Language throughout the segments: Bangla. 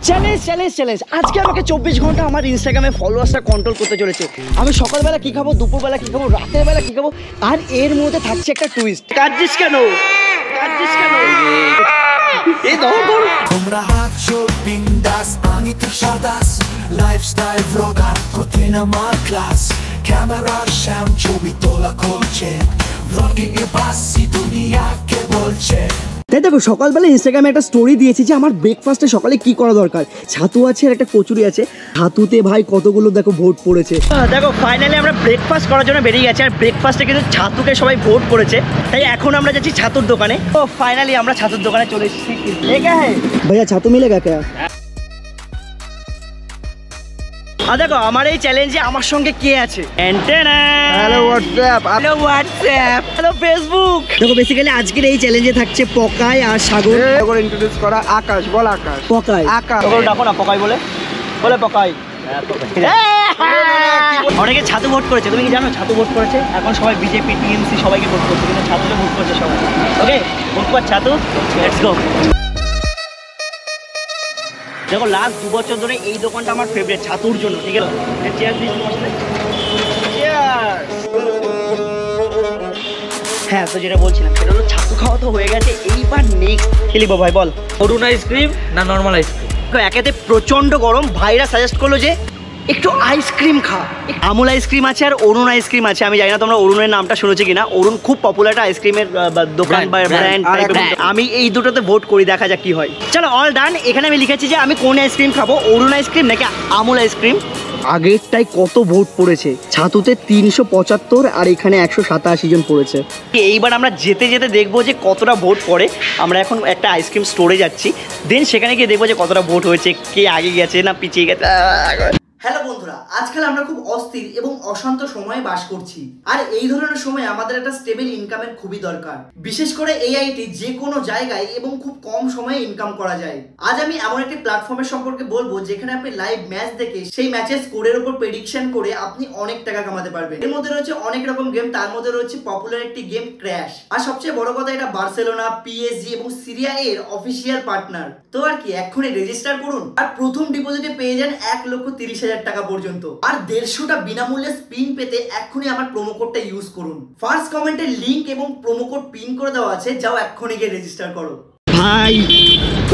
চ্যালেঞ্জ চ্যালেঞ্জ চ্যালেঞ্জ আজকে আমাকে 24 ঘন্টা আমার ইনস্টাগ্রামে ফলোয়ার্সটা কন্ট্রোল করতে চলেছে। আমি সকালবেলা কি খাবো, দুপুরবেলা কি খাবো, রাতের বেলা কি খাবো, আর এর মধ্যে থাকছে একটা টুইস্ট। কাঁদছিস কেন? কাঁদছিস কেন? এই ধর তোমরা হাঁটছো বিন্দাস, আমি তো সাদাস লাইফস্টাইল ব্লগার, কঠিন আমার ক্লাস, ক্যামেরার সামনে ছবি তোলা করছে, ব্লগিং এ বাসি দুনিয়াকে বলছে। তাই দেখো, সকালবেলা ইনস্টাগ্রামে একটা স্টোরি দিয়েছি যে আমার ব্রেকফাস্টে সকালে কি করা দরকার। ছাতু আছে আর একটা কচুরি আছে। ছাতুতে ভাই কতগুলো দেখো ভোট পড়েছে। দেখো ফাইনালি আমরা ব্রেকফাস্ট করার জন্য বেরিয়ে গেছি, আর ব্রেকফাস্টে কিন্তু ছাতুকে সবাই ভোট করেছে। তাই এখন আমরা যাচ্ছি ছাতুর দোকানে। তো ফাইনালি আমরা ছাতুর দোকানে চলে এসেছি। ভাইয়া ছাতু মিলেগা কে? আর দেখো আমার এই চ্যালেঞ্জে আমার সঙ্গে কে আছে? Hello WhatsApp, hello WhatsApp, hello Facebook. দেখো বেসিক্যালি আজকের এই চ্যালেঞ্জে থাকছে পকাই আর সাগর। করে ইন্ট্রোডিউস করা আকাশ। বল আকাশ। পকাই আকাশ ওকে ডাকো না, পকাই বলে বলে পকাই। অনেকে ছাতু ভোট করেছে, তুমি কি জানো ছাতু ভোট করেছে? এখন সবাই বিজেপি টিএমসি সবাইকে ভোট করছে, কিন্তু ছাতুকে ভোট করছে সবাই। ওকে ভোট কর ছাতু, লেটস গো। দেখো লাস্ট 2 বছর ধরে এই দোকানটা আমার ফেভারিট ছাতুর জন্য, ঠিক আছে? হ্যাঁ, তো যেটা বলছিলাম সেটা হলো ছাতু খাওয়া তো হয়ে গেছে, এইবার নেক্সট খেলিব। ভাই বল, অরুণ আইসক্রিম না নর্মাল আইসক্রিম? একেতে প্রচন্ড গরম, ভাইরা সাজেস্ট করলো যে একটু আইসক্রিম খা। আমুল আইসক্রিম আছে আর অরুণ আইসক্রিম আছে। আমি জানি না তোমরা অরুণের নামটা শুনেছো কিনা। অরুণ খুব পপুলার একটা আইসক্রিমের দোকান বা ব্র্যান্ড। আমি এই দুটোতে ভোট করি, দেখা যাক কি হয়। চলো অল ডান। এখানে আমি লিখেছি যে আমি কোন আইসক্রিম খাবো, অরুণ আইসক্রিম নাকি আমুল আইসক্রিম। আগেরটাই কত ভোট পড়েছে, ছাতুতে 375 আর এখানে 187 জন পড়েছে। এইবার আমরা যেতে যেতে দেখবো যে কতটা ভোট পড়ে। আমরা এখন একটা আইসক্রিম স্টোরে যাচ্ছি, দেন সেখানে গিয়ে দেখবো যে কতটা ভোট হয়েছে, কে আগে গেছে না পিছিয়ে গেছে। হ্যালো বন্ধুরা, আজকাল আমরা খুব অস্থির এবং অশান্ত সময়ে বাস করছি, আর এই ধরনের সময় আমাদের একটা স্টেবল ইনকামের খুবই দরকার। বিশেষ করে এআইটি যে কোনো জায়গায় এবং খুব কম সময়ে ইনকাম করা যায়। আজ আমি এমন একটি প্ল্যাটফর্মের সম্পর্কে বলবো যেখানে আপনি লাইভ ম্যাচ দেখে সেই ম্যাচের স্কোরের উপর প্রেডিকশন করে আপনি অনেক টাকা কামাতে পারবেন। এর মধ্যে রয়েছে অনেক রকম গেম, তার মধ্যে রয়েছে পপুলার একটি গেম ক্র্যাশ। আর সবচেয়ে বড় কথা, এটা বার্সেলোনা, পিএসজি এবং সিরিয়া এর অফিসিয়াল পার্টনার। তো আর কি, এখনই রেজিস্টার করুন আর প্রথম ডিপোজিটে পেয়ে যান 1,30,000 টাকা পর্যন্ত, আর 150টা বিনামূল্যে স্পিন পেতে এক্ষুনি আমার প্রোমো কোডটা ইউজ করুন। ফার্স্ট কমেন্টে লিংক এবং প্রোমো কোড পিন করে দেওয়া আছে, যাও এক্ষুনি গিয়ে রেজিস্টার করো। ভাই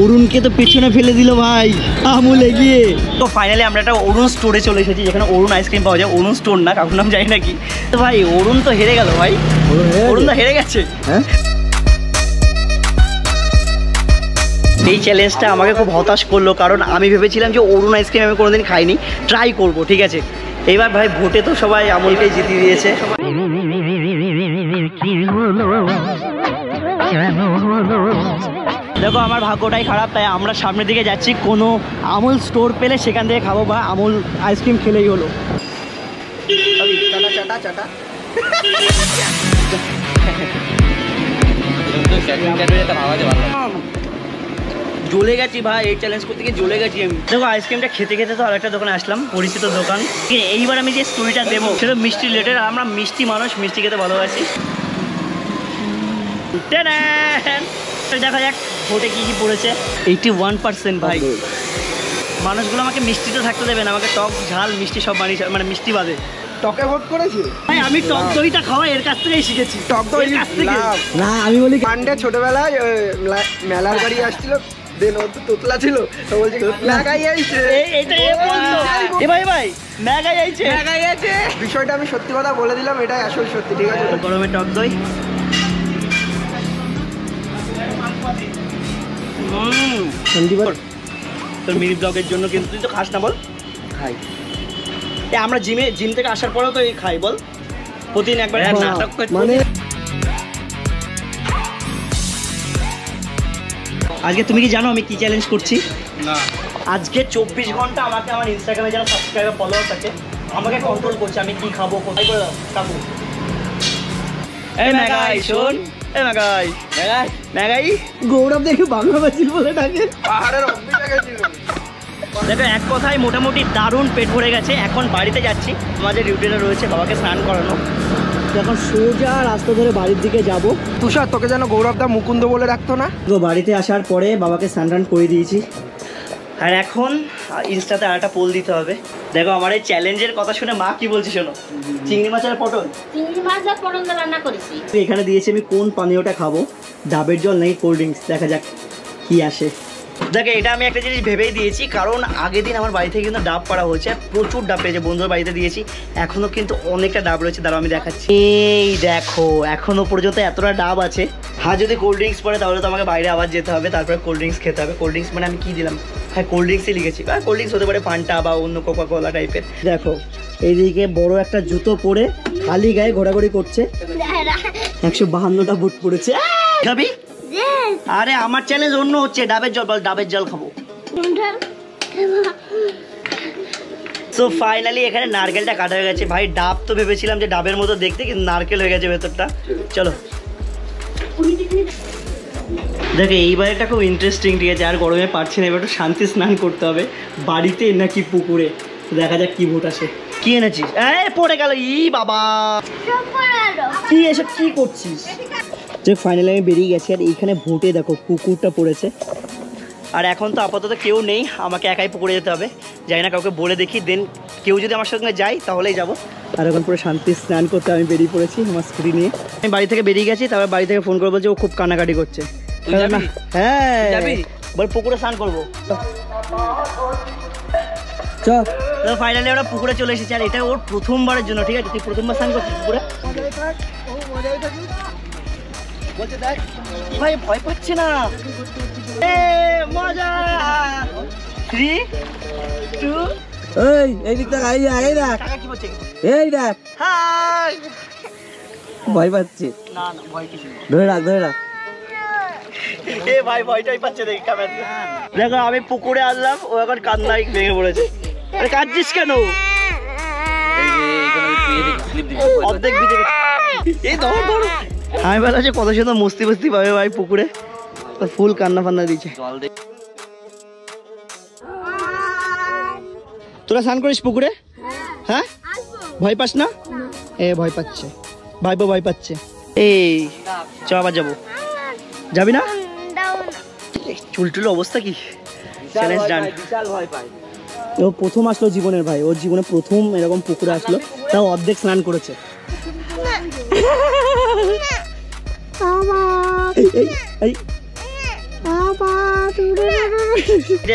অরুণকে তো পেছনে ফেলে দিল ভাই আমুলে গিয়ে। তো ফাইনালি আমরা একটা অরুণ স্টোরে চলে এসেছি, যেখানে অরুণ আইসক্রিম পাওয়া যায়। অরুণ স্টোর না, কাকুর নাম জানি নাকি। তো ভাই অরুণ তো হেরে গেল ভাই, অরুণ তো হেরে গেছে। হ্যাঁ, এই চ্যালেঞ্জটা আমাকে খুব হতাশ করলো, কারণ আমি ভেবেছিলাম যে অরুণ আইসক্রিম আমি কোনোদিন খাইনি, ট্রাই করব, ঠিক আছে। এবার ভাই ভোটে তো সবাই আমুলকেই জিতিয়ে দিয়েছে। দেখো আমার ভাগ্যটাই খারাপ, তাই আমরা সামনের দিকে যাচ্ছি। কোনো আমুল স্টোর পেলে সেখান থেকে খাবো, বা আমুল আইসক্রিম খেলেই হলো। চাটা চাটা জ্বলে গেছি ভাই, এই চ্যালেঞ্জ করতে গিয়ে জ্বলে গেছি আমি। দেখো আইসক্রিমটা খেতে খেতে তো আরেকটা দোকানে আসলাম, পরিচিত দোকান। এইবার আমি যে স্টোরিটা দেবো সেটা মিষ্টি রিলেটেড। আমরা মিষ্টি মানুষ, মিষ্টি খেতে ভালোবাসি। দেখা যাক ভোটে কি কি পড়েছে। 81% ভাই। মানুষগুলো আমাকে মিষ্টিতে থাকতে দেবে না, আমাকে টক ঝাল মিষ্টি সব বানিয়ে, মানে মিষ্টি বাদে। টকে ভোট করেছে ভাই, আমি টক দইটা খাওয়া এর কাছ থেকেই শিখেছি। টক দই না, আমি বলি পান্ডে ছোটবেলায় মেলার বাড়ি আসছিল, দেন ও তো তোতলা ছিল, তো বলছে মেগাই আইছে। এইটা এ বলতো এ ভাই ভাই মেগাই আইছে, মেগাই আইছে। বিষয়টা আমি সত্যি কথা বলে দিলাম, এটাই আসল সত্যি, ঠিক আছে। গরমে টক দই। তোর মিনি ব্লগের জন্য কিন্তু তুই তো খাস না, বল? খাই। আমরা জিম থেকে আসার পরেও তো এই খাই, বল? প্রতিদিন একবার নাটক মানে। আজকে তুমি কি জানো আমি কি চ্যালেঞ্জ করছি? না। আজকে 24 ঘন্টা আমাকে আমার ইনস্টাগ্রামে যারা সাবস্ক্রাইবার ফলোয়ার থাকে আমাকে কন্ট্রোল করছে, আমি কি খাবো, কোথায় করে খাবো। এই মেগাই শোন, এই মেগাই মেগাই মেগাই গৌরব দেখে বাংলা বাজিল বলে ডাকে। পাহাড়ের অম্বিকা গেছিল। দেখো এক কথায় মোটামুটি দারুণ পেট ভরে গেছে। এখন বাড়িতে যাচ্ছি, আমাদের ডিউটিটা রয়েছে বাবাকে স্নান করানো। এখন সোজা রাস্তা ধরে বাড়ির দিকে যাব। তুষার, তোকে যেন গৌরবদা মুকুন্দ বলে রাখতো না? তো বাড়িতে আসার পরে বাবাকে স্নান টান করে দিয়েছি। আর এখন ইনস্টাতে আর একটা পোল দিতে হবে। দেখো আমার এই চ্যালেঞ্জের কথা শুনে মা কি বলছে শোনো। চিংড়ি মাছ আর পটল, চিংড়ি মাছ আর পটল দিয়ে রান্না করেছি। এখানে দিয়েছি আমি কোন পানীয়টা খাবো, ডাবের জল নাকি কোল্ড ড্রিঙ্কস, দেখা যাক কি আসে। দেখো এটা আমি একটা জিনিস ভেবেই দিয়েছি, কারণ আগের দিন আমার বাড়ি থেকে কিন্তু ডাব পাড়া হয়েছে, প্রচুর ডাব পেয়েছে, বন্ধুর বাড়িতে দিয়েছি, এখনো কিন্তু অনেকটা ডাব রয়েছে, দাঁড়াও আমি দেখাচ্ছি। এই দেখো এখনো পর্যন্ত এতটা ডাব আছে। হ্যাঁ যদি কোল্ড ড্রিঙ্কস পড়ে তাহলে তো আমাকে বাইরে আবার যেতে হবে, তারপরে কোল্ড ড্রিঙ্কস খেতে হবে। কোল্ড ড্রিঙ্কস মানে আমি কি দিলাম, হ্যাঁ কোল্ড ড্রিঙ্কসই লিখেছি, কোল্ড ড্রিঙ্কস হতে পারে ফান্টা বা অন্য কোকা কোলা টাইপের। দেখো এইদিকে বড় একটা জুতো পরে খালি গায়ে ঘোরাঘুরি করছে, 152টা বুট পড়েছে। খাবি? আরে আমার চ্যালেঞ্জ অন্য হচ্ছে, ডাবের জল বল, ডাবের জল খাবো। সো ফাইনালি এখানে নারকেলটা কাটা হয়ে গেছে। ভাই ডাব তো ভেবেছিলাম যে ডাবের মতো দেখতে, কিন্তু নারকেল হয়ে গেছে ভেতরটা। চলো দেখো এইবার একটা খুব ইন্টারেস্টিং, ঠিক আছে আর গরমে পারছি না, এবার একটু শান্তি স্নান করতে হবে, বাড়িতে নাকি পুকুরে। দেখা যাক কি ভোট আসে। কি এনেছিস? পড়ে গেল, ই বাবা কি এসব কি করছিস? যে ফাইনালি আমি বেরিয়ে গেছি, আর এইখানে ভোটে দেখো পুকুরটা পড়েছে, আর এখন তো আপাতত কেউ নেই, আমাকে একাই পুকুরে যেতে হবে। যাই না কাউকে বলে দেখি, দেন কেউ যদি আমার সঙ্গে যায় তাহলেই যাবো। আর এখন পুরো শান্তি স্নান করতে আমি বেরিয়ে পড়েছি আমার স্ত্রী নিয়ে। আমি বাড়ি থেকে বেরিয়ে গেছি, তারপর বাড়ি থেকে ফোন করে বলছে ও খুব কান্নাকাটি করছে। হ্যাঁ বল পুকুরে স্নান করবো। চল ফাইনালি আমরা পুকুরে চলে এসেছি, আর এটা ওর প্রথমবারের জন্য, ঠিক আছে তুই প্রথমবার স্নান করছিস পুকুরে? ভাই ভয় পাচ্ছে না, মজা। 3 2 এই দিকটা এই দেখ, কি বলছে? এই দেখ হাই ভয় পাচ্ছে। না না ভয় কিছু না, ধরে রাখ। এ ভাই ভয়টাই পাচ্ছে দেখি ক্যামেরা। দেখো আমি পুকুরে আসলাম, ও এখন কান্নায় ভেঙে পড়েছে। আরে কাঁদছিস কেন? অর্ধেক ভিজে গেছে। এই ধর আমি বলা যে কত সুন্দর মস্তি পাবে ভাই পুকুরে, ফুল কান্না ফান্না দিচ্ছে। তোরা স্নান করিস পুকুরে? হ্যাঁ ভয় পাস না? ভয় পাচ্ছে ভাইপো, ভয় পাচ্ছে। এই চ আবার যাবো, যাবি না? চুলটুল অবস্থা কি? চ্যালেঞ্জ ডান। ও প্রথম আসলো জীবনের, ভাই ওর জীবনে প্রথম এরকম পুকুরে আসলো, তাও অর্ধেক স্নান করেছে।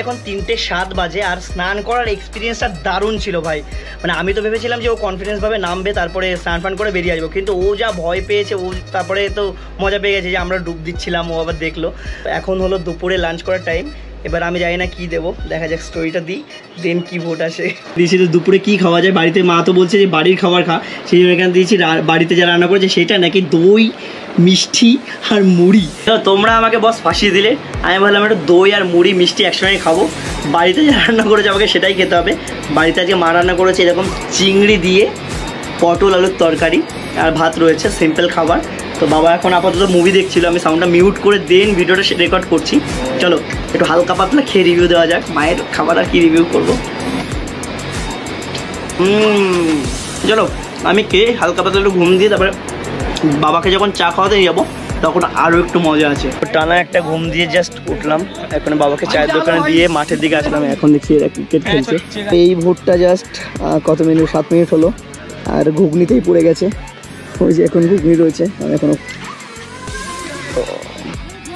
এখন 3:07 বাজে, আর স্নান করার এক্সপিরিয়েন্সটা দারুণ ছিল ভাই। মানে আমি তো ভেবেছিলাম যে ও কনফিডেন্স ভাবে নামবে, তারপরে স্নান ফান করে বেরিয়ে আসবো, কিন্তু ও যা ভয় পেয়েছে, ও তারপরে তো মজা পেয়ে গেছে যে আমরা ডুব দিচ্ছিলাম, ও আবার দেখলো। এখন হলো দুপুরে লাঞ্চ করার টাইম, এবার আমি জানি না কি দেবো, দেখা যাক স্টোরিটা দিই, দেন কি ভোট আসে। দিয়েছি তো দুপুরে কি খাওয়া যায়, বাড়িতে মা তো বলছে যে বাড়ির খাবার খা, সেই জন্য এখানে দিয়েছি বাড়িতে যা রান্না করেছে সেটা নাকি দই, মিষ্টি আর মুড়ি। তোমরা আমাকে বস ফাঁসিয়ে দিলে, আমি ভাবলাম একটু দই আর মুড়ি মিষ্টি একসঙ্গে খাবো, বাড়িতে যা রান্না করেছে আমাকে সেটাই খেতে হবে। বাড়িতে আজকে মা রান্না করেছে এরকম চিংড়ি দিয়ে পটল আলুর তরকারি আর ভাত রয়েছে, সিম্পল খাবার। তো বাবা এখন আপাতত মুভি দেখছিল, আমি সাউন্ডটা মিউট করে দেন ভিডিওটা রেকর্ড করছি। চলো একটু হালকা পাতলা খেয়ে রিভিউ দেওয়া যাক, মায়ের খাবার আর কি রিভিউ করবো। চলো আমি খেয়ে হালকা পাতলা একটু ঘুম দিয়ে তারপরে বাবাকে যখন চা খাওয়াতে যাবো তখন আরও একটু মজা আছে। টানা একটা ঘুম দিয়ে জাস্ট উঠলাম, এখন বাবাকে চায়ের দোকানে দিয়ে মাঠের দিকে আসলাম। এখন দেখছি এরা ক্রিকেট খেলছে। এই ভোটটা জাস্ট কত মিনিট, 7 মিনিট হলো, আর ঘুগনিতেই পড়ে গেছে। ওই যে এখন ঘুগনি রয়েছে, আমি এখনো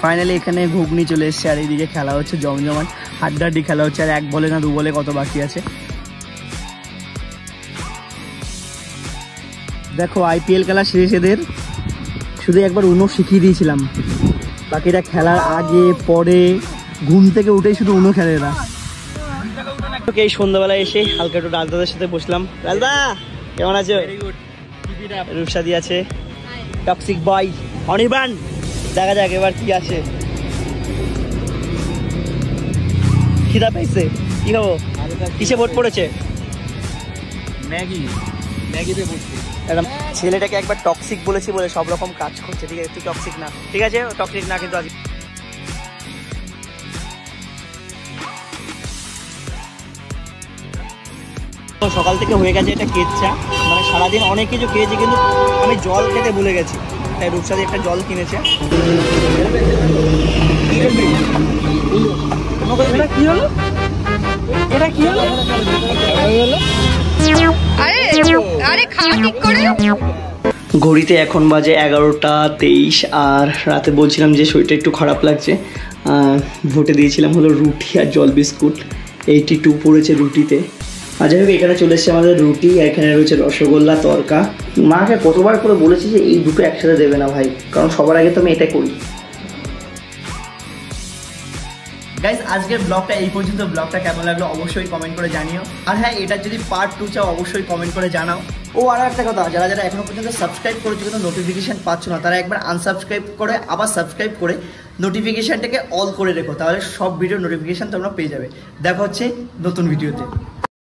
ফাইনালি এখানে ঘুগনি চলে এসছে, আর এইদিকে খেলা হচ্ছে জমজমান, হাড্ডাহাড্ডি খেলা হচ্ছে, আর 1 বলে না 2 বলে কত বাকি আছে। দেখো IPL খেলা শেষ, এদের শুধু একবার উনো শিখিয়ে দিয়েছিলাম, বাকিটা খেলার আগে পরে ঘুম থেকে উঠেই শুধু উনো খেলে এরা। এই সন্ধ্যাবেলায় এসে হালকা একটু ডালদাদের সাথে বসলাম। ডালদা কেমন আছো? রূপসাদি আছে, টক্সিক বয়, অনির্বাণ, দেখা যাক এবার কি আছে। খিদা পাইছে, কি খাবো? কিসে ভোট পড়েছে? ম্যাগিতে পড়ছে। ছেলেটাকে একবার টক্সিক বলেছি বলে সব রকম কাজ করছে, ঠিক আছে তুই টক্সিক না, ঠিক আছে টক্সিক না, কিন্তু আজ সকাল থেকে হয়ে গেছে এটা কেচ্চা, মানে সারাদিন অনেক কিছু খেয়েছি, কিন্তু আমি জল খেতে ভুলে গেছি, তাই রূপসাদি একটা জল কিনেছে। কি হলো? ঘড়িতে এখন বাজে 11:23 আর রাতে বলছিলাম যে শরীরটা একটু খারাপ লাগছে। ভোটে দিয়েছিলাম হলো রুটি আর জল বিস্কুট, 82 পড়েছে রুটিতে। আর যাই হোক এখানে চলে এসছে আমাদের রুটি, এখানে রয়েছে রসগোল্লা, তরকা। মাকে কতবার করে বলেছি যে এই দুটো একসাথে দেবে না ভাই, কারণ সবার আগে তো আমি এটা করি। গাইজ আজকের ব্লগটা এই পর্যন্ত। ব্লগটা কেমন লাগলো অবশ্যই কমেন্ট করে জানিও। আর হ্যাঁ, এটা যদি পার্ট 2 চাও অবশ্যই কমেন্ট করে জানাও। ও আর একটা কথা, যারা যারা এখনো পর্যন্ত সাবস্ক্রাইব করেছো কিন্তু নোটিফিকেশন পাচ্ছ না, তারা একবার আনসাবস্ক্রাইব করে আবার সাবস্ক্রাইব করে নোটিফিকেশনটাকে অল করে রেখো, তাহলে সব ভিডিও নোটিফিকেশন তোমরা পেয়ে যাবে। দেখা হচ্ছে নতুন ভিডিওতে।